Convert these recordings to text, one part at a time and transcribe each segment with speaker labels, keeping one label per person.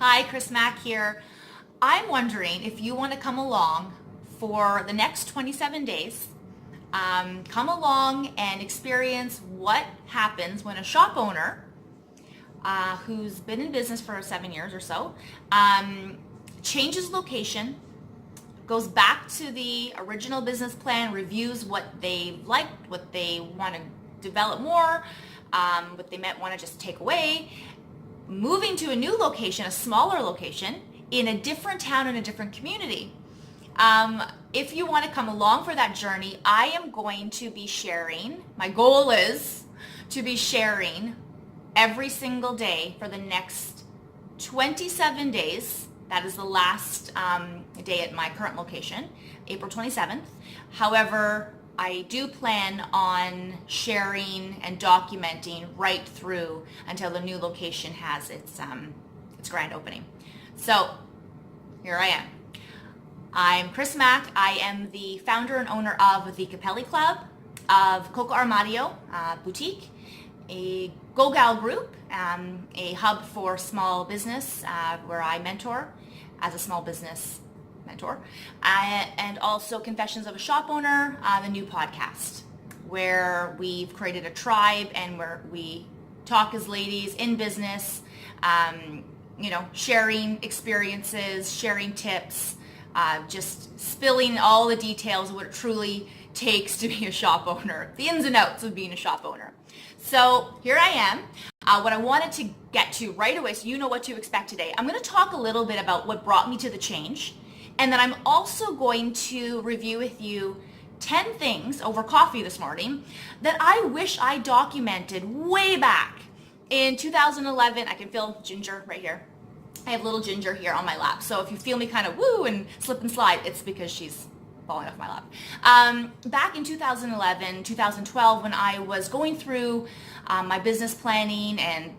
Speaker 1: Hi, Cris Mac here. I'm wondering if you want to come along for the next 27 days. Come along and experience what happens when a shop owner who's been in business for 7 years or so changes location, goes back to the original business plan, reviews what they liked, what they want to develop more, what they might want to just take away, moving to a new location, a smaller location, in a different town, in a different community. If you want to come along for that journey, I am going to be sharing, my goal is to be sharing every single day for the next 27 days. That is the last day at my current location, April 27th. However, I do plan on sharing and documenting right through until the new location has its grand opening. So here I am. I'm Cris Mac. I am the founder and owner of the Capelli Club, of Coco Armadio Boutique, a Go Gal group, a hub for small business where I mentor as a small business mentor, and also Confessions of a Shop Owner, the new podcast, where we've created a tribe and where we talk as ladies in business, sharing experiences, sharing tips, just spilling all the details of what it truly takes to be a shop owner, the ins and outs of being a shop owner. So here I am. What I wanted to get to right away, so you know what to expect today, I'm going to talk a little bit about what brought me to the change. And then I'm also going to review with you 10 things over coffee this morning that I wish I documented way back in 2011. I can feel Ginger right here. I have little Ginger here on my lap. So if you feel me kind of woo and slip and slide, it's because she's falling off my lap. Back in 2011, 2012, when I was going through my business planning and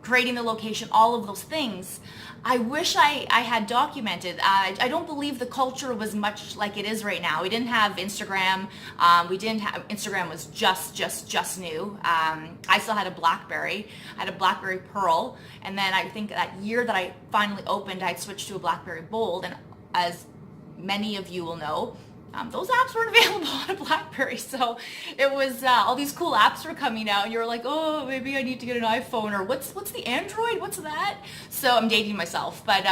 Speaker 1: creating the location, all of those things, I wish I had documented. I don't believe the culture was much like it is right now. We didn't have Instagram. Instagram was just new. I still had a BlackBerry. I had a BlackBerry Pearl, and then I think that year that I finally opened, I'd switched to a BlackBerry Bold, and as many of you will know, those apps weren't available on a BlackBerry, so it was all these cool apps were coming out, and you were like, oh, maybe I need to get an iPhone, or what's the Android? What's that? So I'm dating myself, but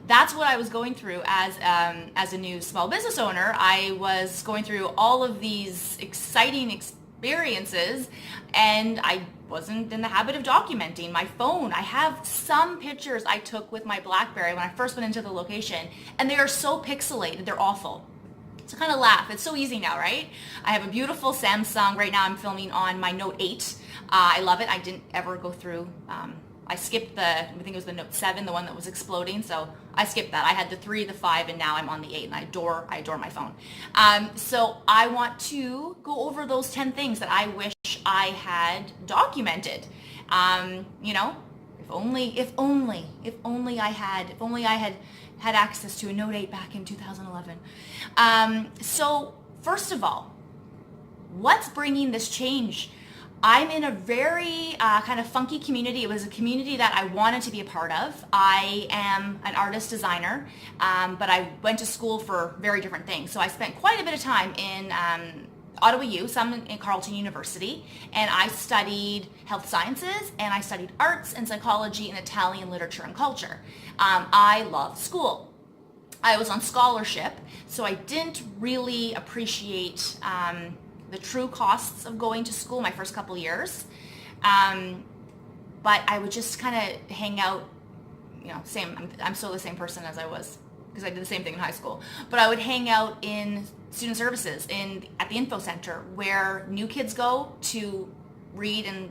Speaker 1: that's what I was going through as a new small business owner. I was going through all of these exciting experiences, and I wasn't in the habit of documenting. My phone, I have some pictures I took with my BlackBerry when I first went into the location, and they are so pixelated, they're awful. So kind of laugh. It's so easy now, right? I have a beautiful Samsung. Right now I'm filming on my Note 8. I love it. I didn't ever go through, I skipped I think it was the Note 7, the one that was exploding. So I skipped that. I had the 3, the 5, and now I'm on the 8, and I adore my phone. So I want to go over those 10 things that I wish I had documented. If only I had access to a Note 8 back in 2011. So first of all, what's bringing this change? I'm in a very kind of funky community. It was a community that I wanted to be a part of. I am an artist designer, but I went to school for very different things. So I spent quite a bit of time in Ottawa U, some in Carleton University, and I studied health sciences, and I studied arts and psychology and Italian literature and culture. I loved school. I was on scholarship, so I didn't really appreciate the true costs of going to school my first couple years. But I would just kind of hang out, I'm still the same person as I was because I did the same thing in high school. But I would hang out in student services at the info center where new kids go to read and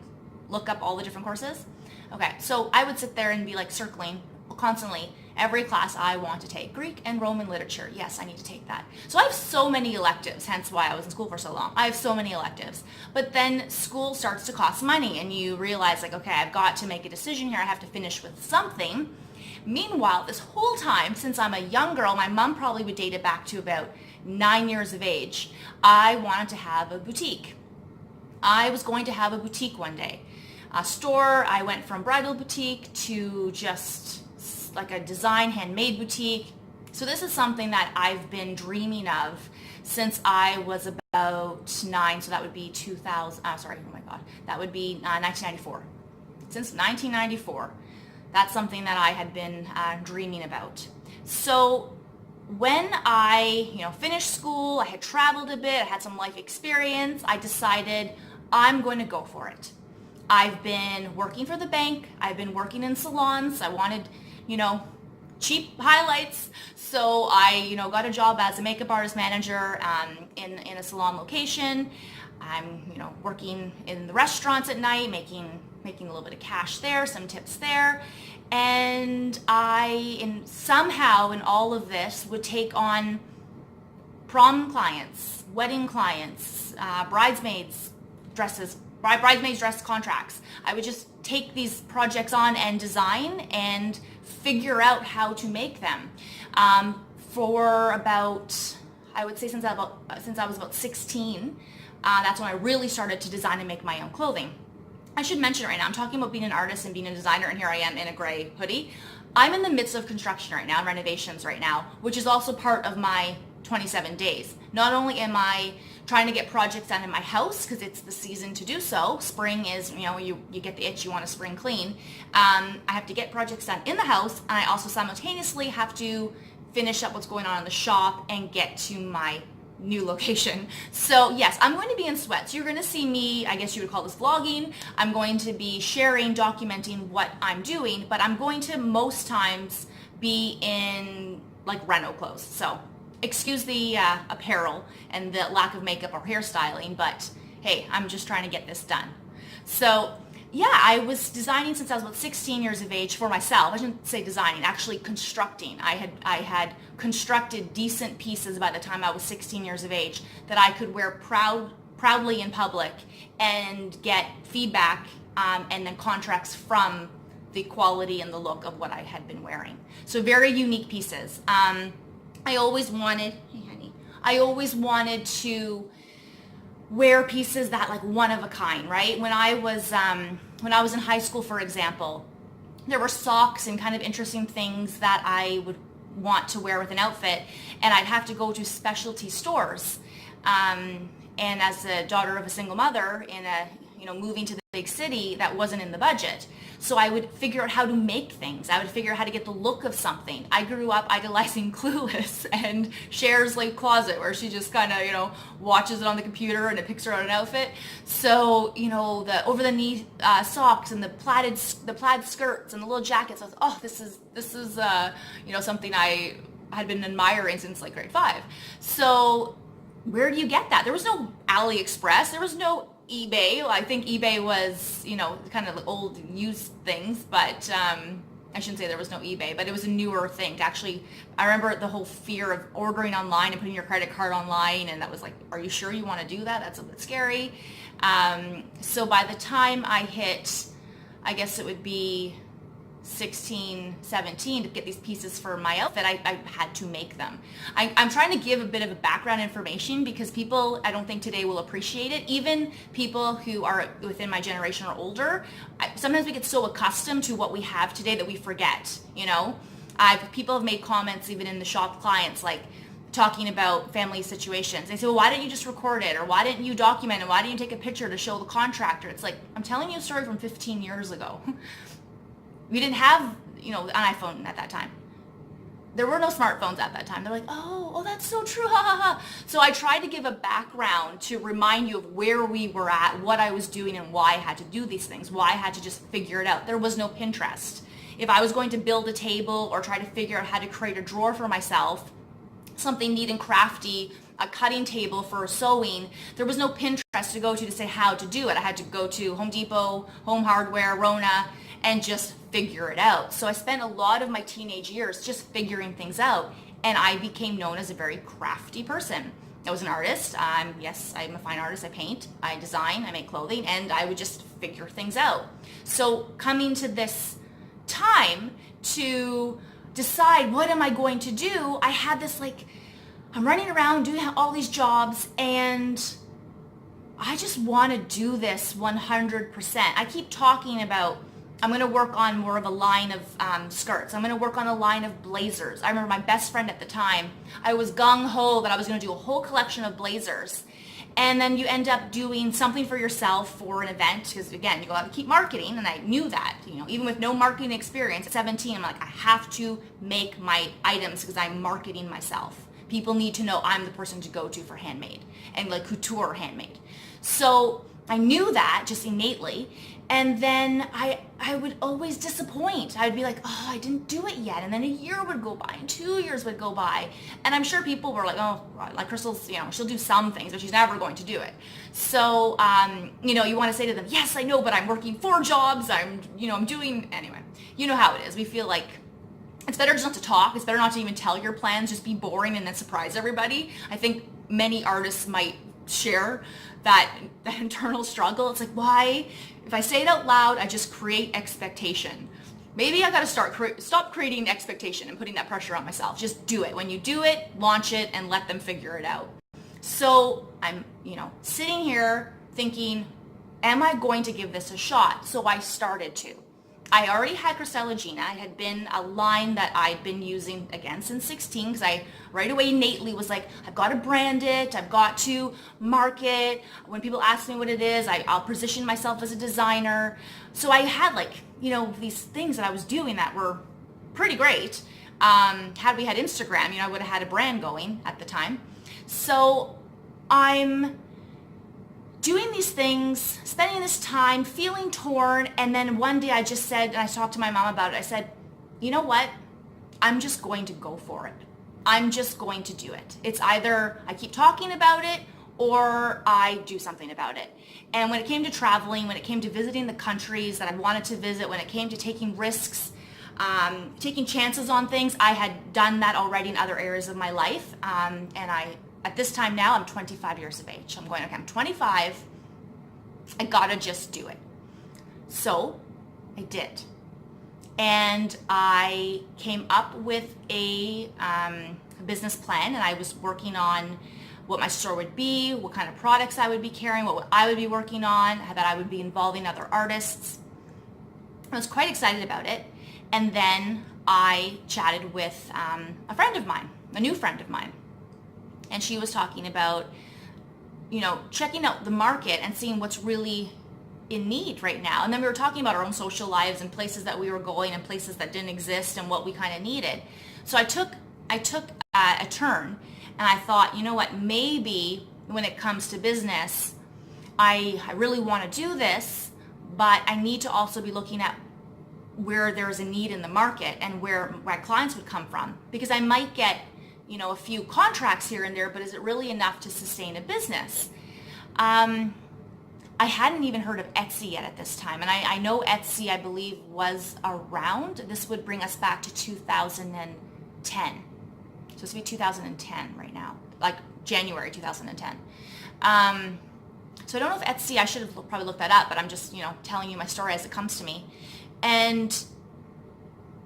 Speaker 1: look up all the different courses. Okay, so I would sit there and be like circling constantly every class I want to take. Greek and Roman literature. Yes, I need to take that. So I have so many electives, hence why I was in school for so long. I have so many electives. But then school starts to cost money and you realize like, okay, I've got to make a decision here. I have to finish with something. Meanwhile, this whole time, since I'm a young girl, my mom probably would date it back to about 9 years of age, I wanted to have a boutique. I was going to have a boutique one day. A store, I went from bridal boutique to just like a design handmade boutique. So this is something that I've been dreaming of since I was about 9. So that would be 2000. That would be 1994. Since 1994, that's something that I had been dreaming about. So when I, finished school, I had traveled a bit, I had some life experience, I decided I'm going to go for it. I've been working for the bank, I've been working in salons, I wanted, cheap highlights, so I, got a job as a makeup artist manager in a salon location. I'm, working in the restaurants at night, making a little bit of cash there, some tips there. And I, somehow in all of this, would take on prom clients, wedding clients, bridesmaids dress contracts. I would just take these projects on and design and figure out how to make them. For about, I would say since I was about 16, that's when I really started to design and make my own clothing. I should mention right now, I'm talking about being an artist and being a designer, and here I am in a gray hoodie. I'm in the midst of construction right now, renovations right now, which is also part of my 27 days. Not only am I trying to get projects done in my house, because it's the season to do so. Spring is, you get the itch, you want to spring clean. I have to get projects done in the house, and I also simultaneously have to finish up what's going on in the shop and get to my new location. So yes, I'm going to be in sweats. You're going to see me, I guess you would call this vlogging. I'm going to be sharing, documenting what I'm doing, but I'm going to most times be in like reno clothes. So excuse the apparel and the lack of makeup or hairstyling, but hey, I'm just trying to get this done. So yeah, I was designing since I was about 16 years of age for myself. I shouldn't say designing, actually constructing. I had constructed decent pieces by the time I was 16 years of age that I could wear proudly in public and get feedback and then contracts from the quality and the look of what I had been wearing. So very unique pieces. I always wanted to wear pieces that like one of a kind, right? When I was in high school, for example, there were socks and kind of interesting things that I would want to wear with an outfit, and I'd have to go to specialty stores. And as a daughter of a single mother in moving to the big city, that wasn't in the budget. So I would figure out how to make things. I would figure out how to get the look of something. I grew up idolizing Clueless and Cher's like closet, where she just kind of, watches it on the computer and it picks her out an outfit. So, the over the knee socks and the plaid skirts and the little jackets. I was, oh, this is something I had been admiring since like grade 5. So where do you get that? There was no AliExpress. There was no eBay. I think eBay was, kind of old used things, but I shouldn't say there was no eBay, but it was a newer thing to actually, I remember the whole fear of ordering online and putting your credit card online, and that was like, are you sure you want to do that? That's a bit scary. So by the time I hit, I guess it would be 16, 17 to get these pieces for my outfit, I had to make them. I'm trying to give a bit of a background information because people, I don't think today will appreciate it. Even people who are within my generation or older, sometimes we get so accustomed to what we have today that we forget, People have made comments even in the shop, clients, like talking about family situations. They say, well, why didn't you just record it? Or why didn't you document it? Why didn't you take a picture to show the contractor? It's like, I'm telling you a story from 15 years ago. We didn't have, an iPhone at that time. There were no smartphones at that time. They're like, oh, that's so true, ha, ha, ha. So I tried to give a background to remind you of where we were at, what I was doing, and why I had to do these things, why I had to just figure it out. There was no Pinterest. If I was going to build a table or try to figure out how to create a drawer for myself, something neat and crafty, a cutting table for sewing, there was no Pinterest to go to say how to do it. I had to go to Home Depot, Home Hardware, Rona, and just figure it out. So I spent a lot of my teenage years just figuring things out, and I became known as a very crafty person. I was an artist. Yes, I'm a fine artist. I paint, I design, I make clothing, and I would just figure things out. So coming to this time to decide what am I going to do, I had this I'm running around doing all these jobs, and I just want to do this 100%. I keep talking about I'm going to work on more of a line of skirts. I'm going to work on a line of blazers. I remember my best friend at the time, I was gung-ho that I was going to do a whole collection of blazers. And then you end up doing something for yourself for an event, because again, you go out to keep marketing, and I knew that, even with no marketing experience at 17, I'm like, I have to make my items because I'm marketing myself. People need to know I'm the person to go to for handmade and like couture handmade. So I knew that just innately. And then I would always disappoint. I would be like, oh, I didn't do it yet. And then a year would go by and 2 years would go by. And I'm sure people were like, oh, like Crystal's, she'll do some things, but she's never going to do it. So, you want to say to them, yes, I know, but I'm working 4 jobs. I'm doing, anyway, you know how it is. We feel like it's better just not to talk. It's better not to even tell your plans. Just be boring and then surprise everybody. I think many artists might share that internal struggle. It's like, why? If I say it out loud, I just create expectation. Maybe I got to stop creating expectation and putting that pressure on myself. Just do it. When you do it, launch it and let them figure it out. So I'm, sitting here thinking, am I going to give this a shot? So I started to. I already had Cristallogina. It had been a line that I'd been using again since 16, because I right away innately was like, I've got to brand it. I've got to market. When people ask me what it is, I'll position myself as a designer. So I had these things that I was doing that were pretty great. Had we had Instagram, I would have had a brand going at the time. So I'm doing these things, spending this time, feeling torn, and then one day I just said, and I talked to my mom about it, I said, you know what? I'm just going to go for it. I'm just going to do it. It's either I keep talking about it or I do something about it. And when it came to traveling, when it came to visiting the countries that I wanted to visit, when it came to taking risks, taking chances on things, I had done that already in other areas of my life. At this time now, I'm 25 years of age. I'm going, okay, I'm 25. I gotta just do it. So I did. And I came up with a business plan, and I was working on what my store would be, what kind of products I would be carrying, what I would be working on, that I would be involving other artists. I was quite excited about it. And then I chatted with a friend of mine, a new friend of mine. And she was talking about, checking out the market and seeing what's really in need right now. And then we were talking about our own social lives and places that we were going and places that didn't exist and what we kind of needed. So I took a turn, and I thought, you know what, maybe when it comes to business, I really want to do this, but I need to also be looking at where there's a need in the market and where my clients would come from, because I might get a few contracts here and there, but is it really enough to sustain a business? I hadn't even heard of Etsy yet at this time. And I know Etsy, I believe, was around. This would bring us back to 2010. So this would be 2010 right now, like January 2010. So I don't know if Etsy, I should have probably looked that up, but I'm just, telling you my story as it comes to me. And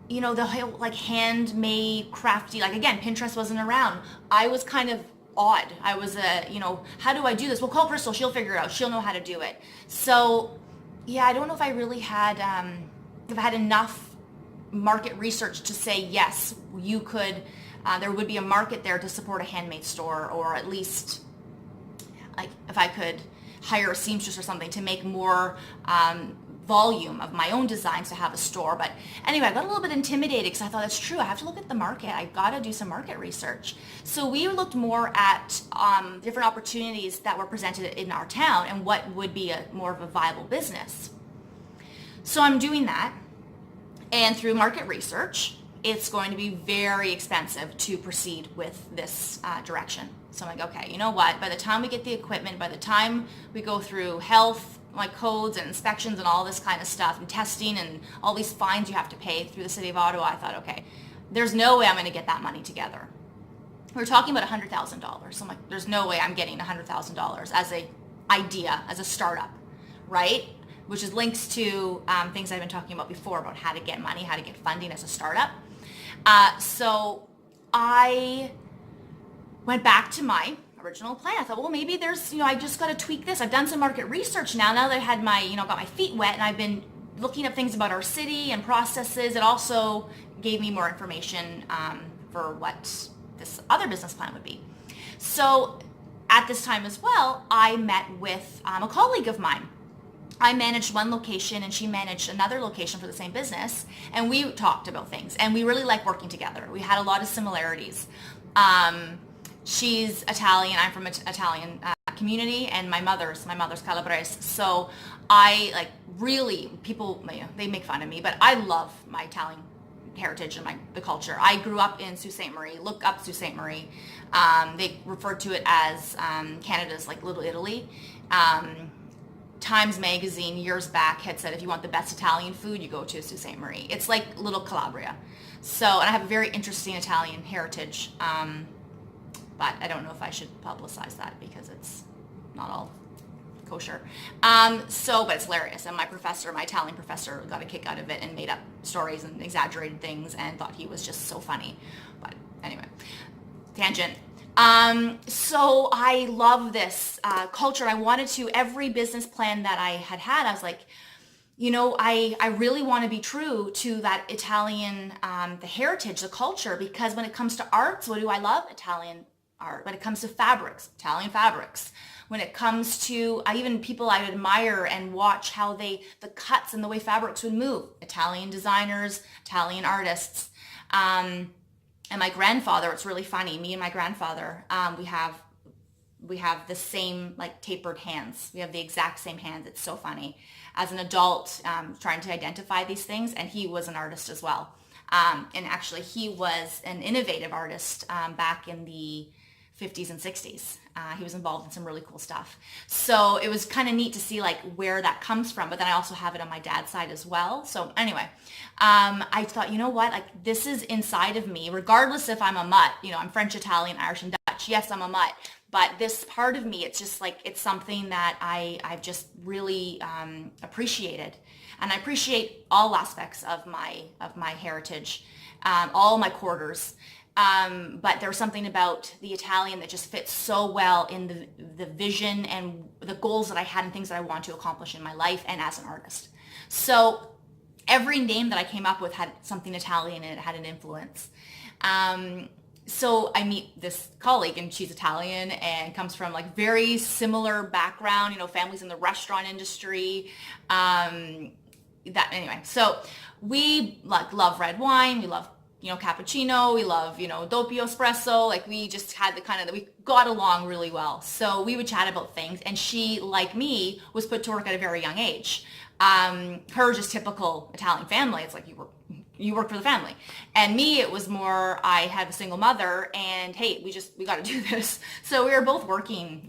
Speaker 1: the whole handmade, crafty, again, Pinterest wasn't around. I was kind of odd. I was how do I do this? Well, call Crystal, she'll figure it out. She'll know how to do it. So yeah, I don't know if I really had, if I had enough market research to say, yes, you could, there would be a market there to support a handmade store, or at least if I could hire a seamstress or something to make more, volume of my own designs to have a store. But anyway, I got a little bit intimidated because I thought, that's true, I have to look at the market. I got to do some market research. So we looked more at different opportunities that were presented in our town and what would be more of a viable business. So I'm doing that, and through market research, it's going to be very expensive to proceed with this direction. So I'm like, okay, you know what? By the time we get the equipment, by the time we go through health, codes and inspections and all this kind of stuff, and testing and all these fines you have to pay through the city of Ottawa, I thought, okay, there's no way I'm going to get that money together. We were talking about $100,000. So I'm like, there's no way I'm getting $100,000 as a idea, as a startup, right? Which is links to things I've been talking about before about how to get money, how to get funding as a startup. So I went back to my original plan. I thought, well, maybe there's, I just got to tweak this. I've done some market research now that I had my, got my feet wet, and I've been looking up things about our city and processes. It also gave me more information for what this other business plan would be. So at this time as well, I met with a colleague of mine. I managed one location and she managed another location for the same business, and we talked about things, and we really like working together. We had a lot of similarities. She's Italian, I'm from an Italian community, and my mother's Calabrese. So I like really, people, they make fun of me, but I love my Italian heritage and the culture. I grew up in Sault Ste. Marie, look up Sault Ste. Marie. They refer to it as Canada's like Little Italy. Times Magazine years back had said if you want the best Italian food, you go to Sault Ste. Marie. It's like Little Calabria. So, and I have a very interesting Italian heritage, but I don't know if I should publicize that because it's not all kosher. But it's hilarious. And my Italian professor got a kick out of it and made up stories and exaggerated things and thought he was just so funny. But anyway, tangent. So I love this culture. I wanted to, every business plan that I had, I was like, I really want to be true to that Italian, the heritage, the culture, because when it comes to arts, what do I love? Italian art. When it comes to fabrics, Italian fabrics. When it comes to even people I admire and watch how the cuts and the way fabrics would move, Italian designers, Italian artists. And my grandfather, it's really funny, me and my grandfather, we have the same like tapered hands. We have the exact same hands. It's so funny. As an adult, trying to identify these things, and he was an artist as well. And actually he was an innovative artist back in the 50s and 60s. He was involved in some really cool stuff. So it was kind of neat to see like where that comes from, but then I also have it on my dad's side as well. So anyway, I thought, you know what, like this is inside of me, regardless if I'm a mutt, I'm French, Italian, Irish, and Dutch. Yes, I'm a mutt, but this part of me, it's just like, it's something that I've just really appreciated. And I appreciate all aspects of my heritage, all my quarters. But there's something about the Italian that just fits so well in the vision and the goals that I had and things that I want to accomplish in my life and as an artist. So every name that I came up with had something Italian and it had an influence. So I meet this colleague and she's Italian and comes from like very similar background, families in the restaurant industry. Anyway, so we like love red wine, we love cappuccino, we love, doppio espresso, like we just had we got along really well. So we would chat about things, and she, like me, was put to work at a very young age. Her just typical Italian family, it's like you work for the family. And me, it was more, I had a single mother and hey, we got to do this. So we were both working,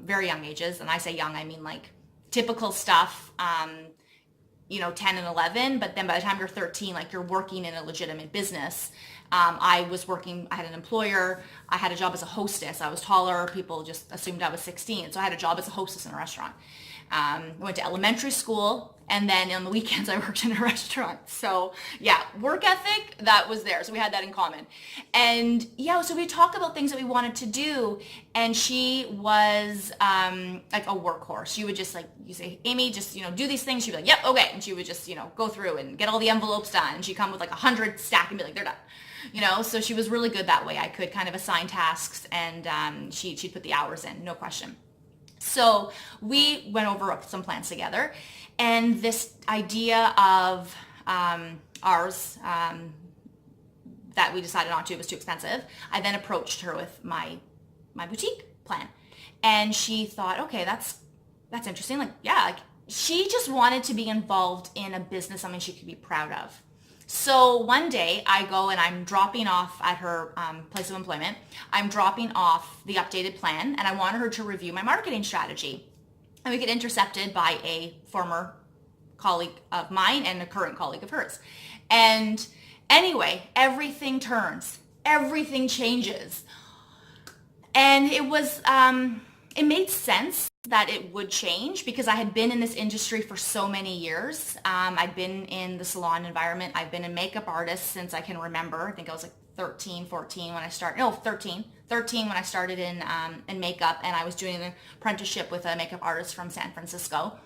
Speaker 1: very young ages. And I say young, I mean like typical stuff, 10 and 11, but then by the time you're 13, like you're working in a legitimate business. I had an employer, I had a job as a hostess. I was taller, people just assumed I was 16. So I had a job as a hostess in a restaurant. I went to elementary school, and then on the weekends I worked in a restaurant. So yeah, work ethic, that was there. So we had that in common. And yeah, so we talk about things that we wanted to do, and she was like a workhorse. She would just like, you say, Amy, just, do these things. She'd be like, yep, okay. And she would just, go through and get all the envelopes done. And she'd come with like 100 stack and be like, they're done. So she was really good that way. I could kind of assign tasks, and she'd put the hours in, no question. So we went over some plans together, and this idea of ours that we decided not to, was too expensive. I then approached her with my boutique plan, and she thought, okay, that's interesting. Like, yeah, like she just wanted to be involved in a business, something she could be proud of. So one day I go and I'm dropping off at her place of employment. I'm dropping off the updated plan, and I wanted her to review my marketing strategy. And we get intercepted by a former colleague of mine and a current colleague of hers. And anyway, everything turns, everything changes. And it was, it made sense that it would change because I had been in this industry for so many years. I'd been in the salon environment. I've been a makeup artist since I can remember. I think I was like 13, 14 when I started. No, 13 when I started in makeup, and I was doing an apprenticeship with a makeup artist from San Francisco.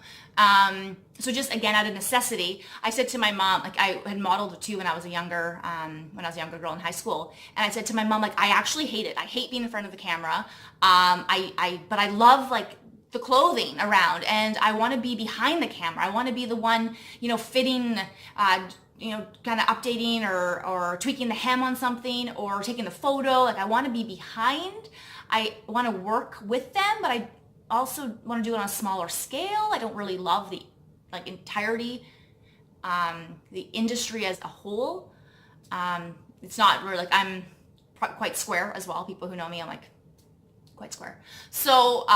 Speaker 1: So just again, out of necessity, I said to my mom, like I had modeled too when I was a younger girl in high school. And I said to my mom, like, I actually hate it. I hate being in front of the camera. But I love like the clothing around, and I want to be behind the camera. I want to be the one, fitting, kind of updating or tweaking the hem on something or taking the photo. Like I want to be behind. I want to work with them, but I also want to do it on a smaller scale. I don't really love the entirety, the industry as a whole. It's not really like I'm quite square as well. People who know me, I'm like quite square. So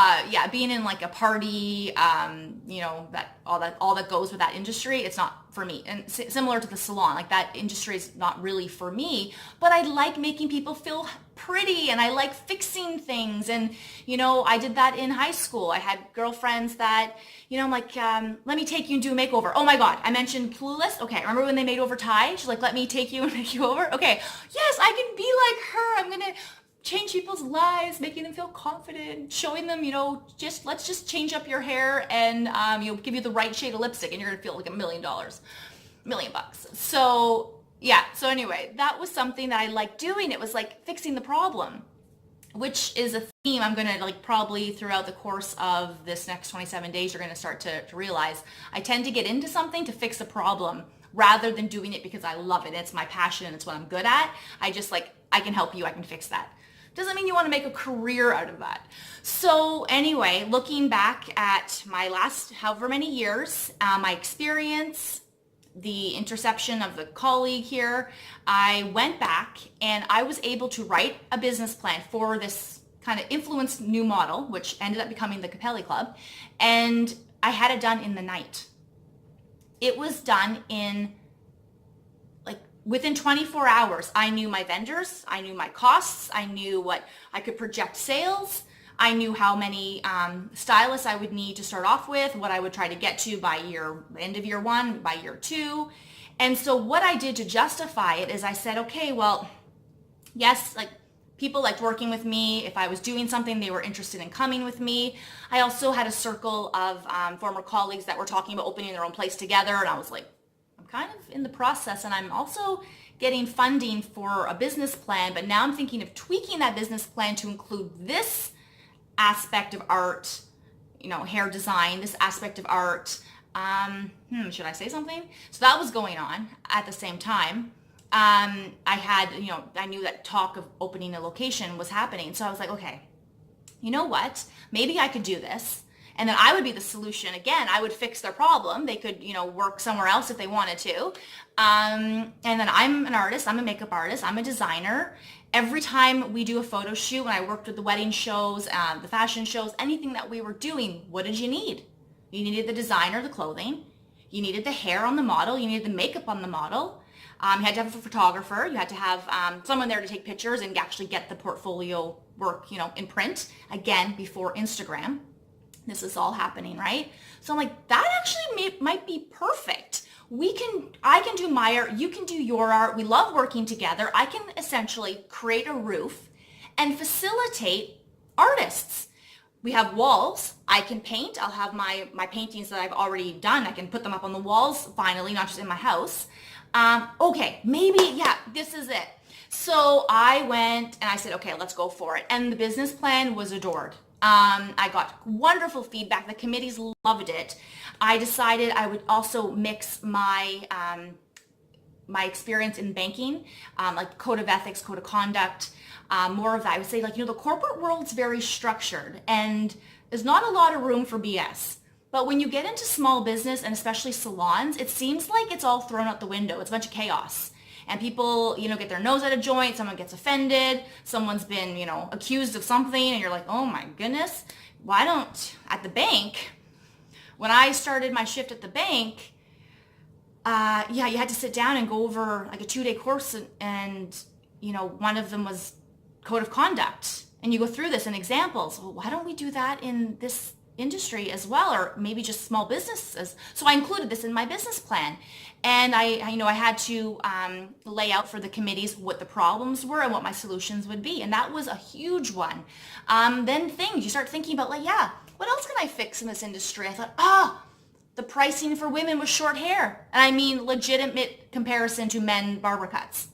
Speaker 1: being in like a party, that all that goes with that industry, it's not for me. And similar to the salon, like that industry is not really for me, but I like making people feel pretty and I like fixing things. And, I did that in high school. I had girlfriends that, I'm like, let me take you and do a makeover. Oh my God, I mentioned Clueless. Okay, remember when they made over Ty? She's like, let me take you and make you over. Okay, yes, I can be like her. I'm going to change people's lives, making them feel confident, showing them, let's just change up your hair and give you the right shade of lipstick and you're gonna feel like $1 million, $1 million bucks. So anyway, that was something that I liked doing. It was like fixing the problem, which is a theme I'm gonna like probably throughout the course of this next 27 days, you're gonna start to realize I tend to get into something to fix a problem rather than doing it because I love it. It's my passion and it's what I'm good at. I just like, I can help you, I can fix that. Doesn't mean you want to make a career out of that. So anyway, looking back at my last however many years, my experience, the interception of the colleague here, I went back and I was able to write a business plan for this kind of influenced new model, which ended up becoming the Capelli Club. And I had it done in the night. It was done in within 24 hours, I knew my vendors, I knew my costs, I knew what I could project sales, I knew how many stylists I would need to start off with, what I would try to get to by end of year 1, by year 2. And so what I did to justify it is I said, okay, well, yes, like people liked working with me. If I was doing something, they were interested in coming with me. I also had a circle of former colleagues that were talking about opening their own place together, and I was like, kind of in the process, and I'm also getting funding for a business plan, but now I'm thinking of tweaking that business plan to include this aspect of art, hair design, this aspect of art. Should I say something? So that was going on at the same time. I had, I knew that talk of opening a location was happening. So I was like, okay, you know what? Maybe I could do this. And then I would be the solution. Again, I would fix their problem. They could, work somewhere else if they wanted to. And then I'm an artist. I'm a makeup artist. I'm a designer. Every time we do a photo shoot, when I worked with the wedding shows, the fashion shows, anything that we were doing, what did you need? You needed the designer, the clothing. You needed the hair on the model. You needed the makeup on the model. You had to have a photographer. You had to have someone there to take pictures and actually get the portfolio work, in print. Again, before Instagram. This is all happening, right? So I'm like, that actually might be perfect. I can do my art, you can do your art. We love working together. I can essentially create a roof and facilitate artists. We have walls. I can paint. I'll have my paintings that I've already done. I can put them up on the walls finally, not just in my house. Okay, maybe, this is it. So I went and I said, okay, let's go for it. And the business plan was adored. I got wonderful feedback. The committees loved it. I decided I would also mix my my experience in banking, like code of ethics, code of conduct, more of that. I would say the corporate world's very structured and there's not a lot of room for BS. But when you get into small business and especially salons, it seems like it's all thrown out the window. It's a bunch of chaos. And people, get their nose out of joint, someone gets offended, someone's been, accused of something, and you're like, oh my goodness, at the bank, when I started my shift at the bank, you had to sit down and go over like a 2-day course and one of them was code of conduct. And you go through this and examples. Well, why don't we do that in this industry as well, or maybe just small businesses. So I included this in my business plan. And I had to lay out for the committees what the problems were and what my solutions would be. And that was a huge one. Then you start thinking about what else can I fix in this industry? I thought, the pricing for women with short hair. And I mean legitimate comparison to men barber cuts.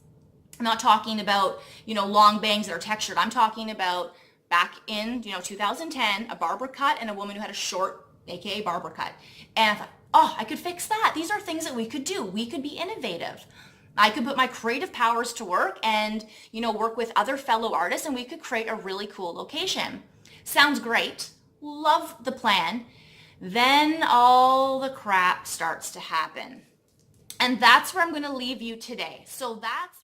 Speaker 1: I'm not talking about, long bangs that are textured. I'm talking about back in, 2010, a barber cut and a woman who had a short, aka barber cut. And I thought, I could fix that. These are things that we could do. We could be innovative. I could put my creative powers to work and, work with other fellow artists, and we could create a really cool location. Sounds great. Love the plan. Then all the crap starts to happen. And that's where I'm going to leave you today. So that's